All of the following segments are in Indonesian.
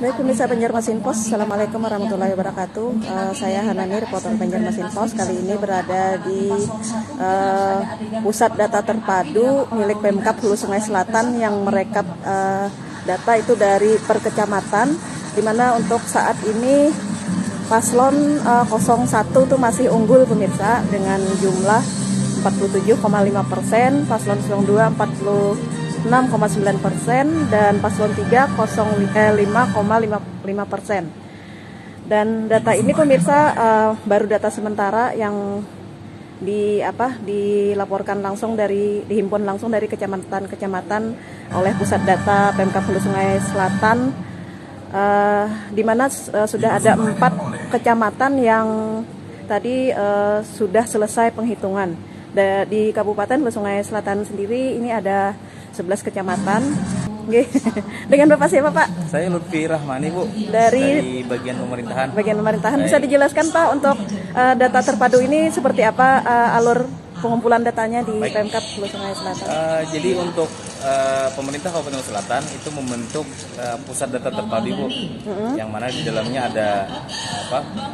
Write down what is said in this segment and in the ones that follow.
Baik pemirsa Banjarmasin Pos, Assalamualaikum warahmatullahi wabarakatuh. Saya Hanani, reporter Banjarmasin Pos. Kali ini berada di pusat data terpadu milik Pemkab Hulu Sungai Selatan yang merekap data itu dari per kecamatan, di mana untuk saat ini paslon 01 itu masih unggul pemirsa dengan jumlah 47,5%, paslon 02 6,9% dan paslon 3 5,55%. Dan data ini pemirsa baru data sementara yang dilaporkan langsung dihimpun langsung dari kecamatan-kecamatan oleh pusat data Pemkab Hulu Sungai Selatan, di mana sudah ada 4 kecamatan yang tadi sudah selesai penghitungan. Di Kabupaten Hulu Sungai Selatan sendiri ini ada 11 kecamatan. Dengan Bapak siapa, Pak? Saya Lutfi Rahmani, Bu. Dari bagian pemerintahan. Bagian pemerintahan. Bisa dijelaskan, Pak, untuk data terpadu ini seperti apa alur pengumpulan datanya di Pemkab Hulu Sungai Selatan? Jadi untuk pemerintah Kabupaten Selatan itu membentuk pusat data terpadu, Bu, yang mana di dalamnya ada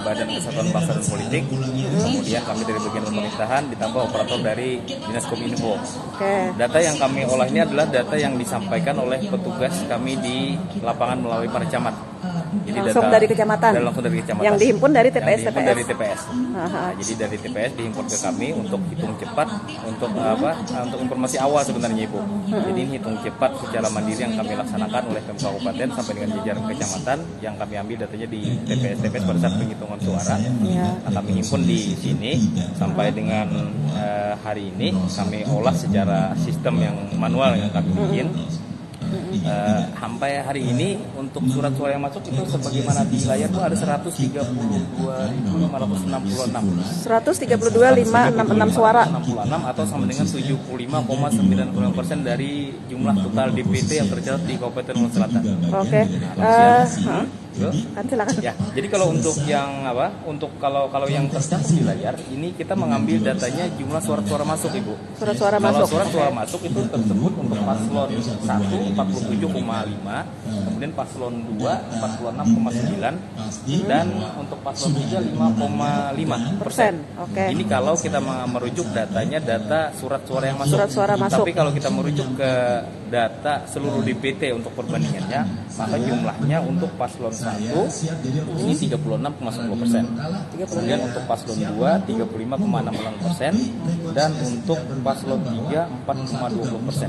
Badan Kesatuan Bangsa dan Politik, kemudian kami dari bagian pemerintahan ditambah operator dari Dinas Kominfo. Data yang kami olah ini adalah data yang disampaikan oleh petugas kami di lapangan melalui para camat. Jadi langsung dari kecamatan. Langsung dari kecamatan. Yang dihimpun dari TPS. Dari TPS. Jadi dari TPS dihimpun ke kami untuk hitung cepat untuk untuk informasi awal sebenarnya, Ibu. Jadi ini hitung cepat secara mandiri yang kami laksanakan oleh Pemkab Kabupaten sampai dengan jajaran kecamatan yang kami ambil datanya di TPS pada saat penghitungan suara. Nah, kami himpun di sini sampai dengan hari ini kami olah secara sistem yang manual yang kami bikin. Sampai hari ini untuk surat suara yang masuk itu sebagaimana di layar itu ada 132.566 suara atau sama dengan 75,99% dari jumlah total DPT yang tercatat di Kabupaten Hulu Selatan. Oke. Kan silakan. Ya, jadi kalau untuk yang kalau yang tercatat di layar ini kita mengambil datanya jumlah suara-suara masuk, Ibu. Suara-suara masuk itu tersebut untuk paslon 1 47,5, kemudian paslon 2 46,9 dan untuk paslon 3 5,5%. Oke. Ini kalau kita merujuk datanya data surat suara yang masuk. Tapi kalau kita merujuk ke data seluruh DPT untuk perbandingannya, maka jumlahnya untuk paslon 1 ini 36,10%. Kemudian untuk paslon 2 35,66% dan untuk paslon 3 4,20%.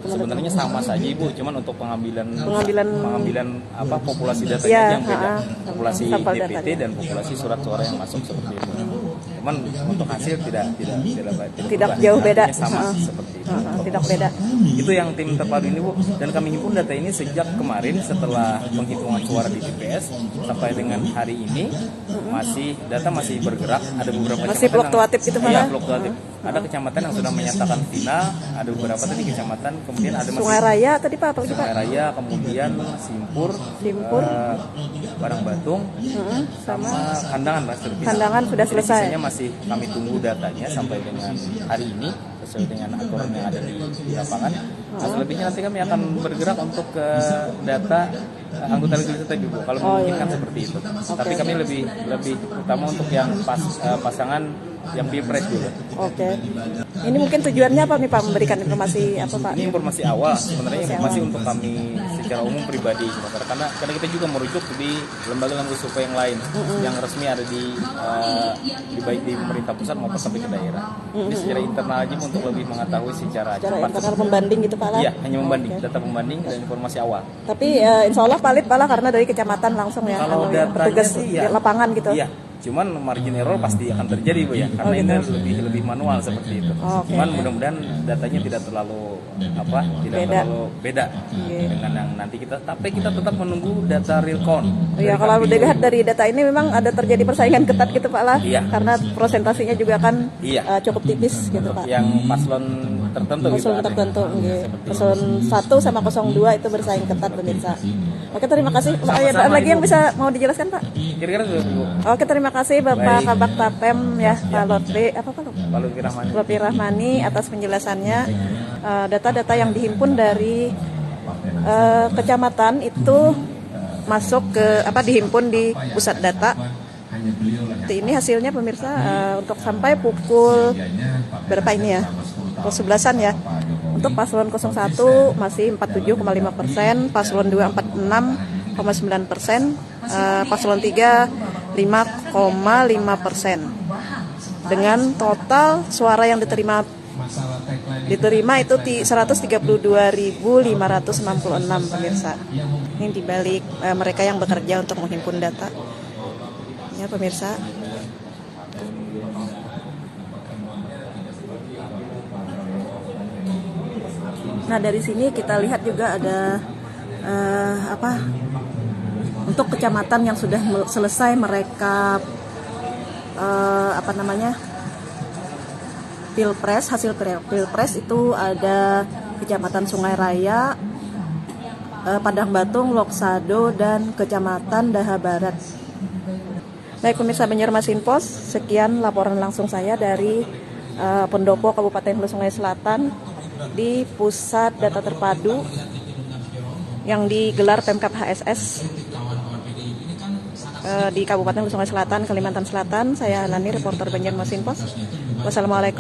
Sebenarnya sama saja, Ibu, cuman untuk pengambilan populasi datanya yang beda. Populasi DPT dan populasi surat suara yang masuk seperti itu. Cuman untuk hasil tidak jauh beda. Sama seperti itu. Tidak beda. Itu yang tim terpadu ini, Bu, dan kami himpun data ini sejak kemarin setelah penghitungan suara di TPS sampai dengan hari ini data masih bergerak. Ada beberapa masih fluktuatif gitu, Pak? Iya, fluktuatif. Ada kecamatan yang sudah menyatakan final, ada beberapa tadi kecamatan, kemudian ada Sungai Raya tadi, Pak, apa lagi, Pak? Sungai Raya, kemudian Simpur, Padang Batung, sama Kandangan, Mas. Kandangan sudah selesai. Sisanya masih kami tunggu datanya sampai dengan hari ini sesuai dengan aturan yang ada di lapangan. Nah, selebihnya nanti kami akan bergerak untuk ke data anggota legislatif, Ibu, kalau memungkinkan seperti itu. Tapi kami lebih utama untuk yang pasangan yang pilpres dulu. Oke. Ini mungkin tujuannya apa nih, Pak? Memberikan informasi apa, Pak? Ini informasi awal, sebenarnya informasi untuk kami secara umum pribadi, karena kita juga merujuk di lembaga survei yang lain yang resmi ada di baik di pemerintah pusat maupun sampai ke daerah. Ini secara internal aja untuk lebih mengetahui secara cepat. Internal pembanding gitu, Pak? Iya, hanya membanding, data pembanding dan informasi awal. Tapi insya Allah valid, Pak, karena dari kecamatan langsung ya. Kalau petugas di lapangan gitu. Iya. Cuman margin error pasti akan terjadi, Bu, ya, karena ini lebih manual seperti itu. Cuman mudah-mudahan datanya tidak terlalu beda dengan yang nanti tapi kita tetap menunggu data real count. Iya, kalau dilihat dari data ini memang ada terjadi persaingan ketat gitu, Pak lah. Iya. Karena prosentasinya juga kan cukup tipis gitu, Pak. Yang paslon tertentu. Paslon 1 sama 02 itu bersaing ketat, pemirsa. Oke, terima kasih. Ada lagi yang bisa mau dijelaskan, Pak? Kira-kira Bu. Oke, terima kasih Bapak Kabak Tapem Pak Lutfi Rahmani atas penjelasannya. Data-data yang dihimpun dari kecamatan itu masuk ke dihimpun di pusat data. Ini hasilnya pemirsa untuk sampai pukul berapa ini ya? Pukul 11-an ya. Untuk paslon 01 masih 47,5%, paslon 2 46,9%, paslon 3 5,5%. Dengan total suara yang diterima itu 132.566 pemirsa. Ini dibalik mereka yang bekerja untuk menghimpun data. Ya pemirsa. Nah dari sini kita lihat juga ada untuk kecamatan yang sudah selesai mereka pilpres, hasil pilpres itu ada Kecamatan Sungai Raya, Padang Batung, Loksado, dan Kecamatan Daha Barat. Baik pemirsa Banjarmasin Post, sekian laporan langsung saya dari Pendopo Kabupaten Hulu Sungai Selatan di Pusat Data Terpadu yang digelar Pemkab HSS di Kabupaten Hulu Sungai Selatan, Kalimantan Selatan. Saya Lani, reporter Banjarmasin Post. Wassalamualaikum.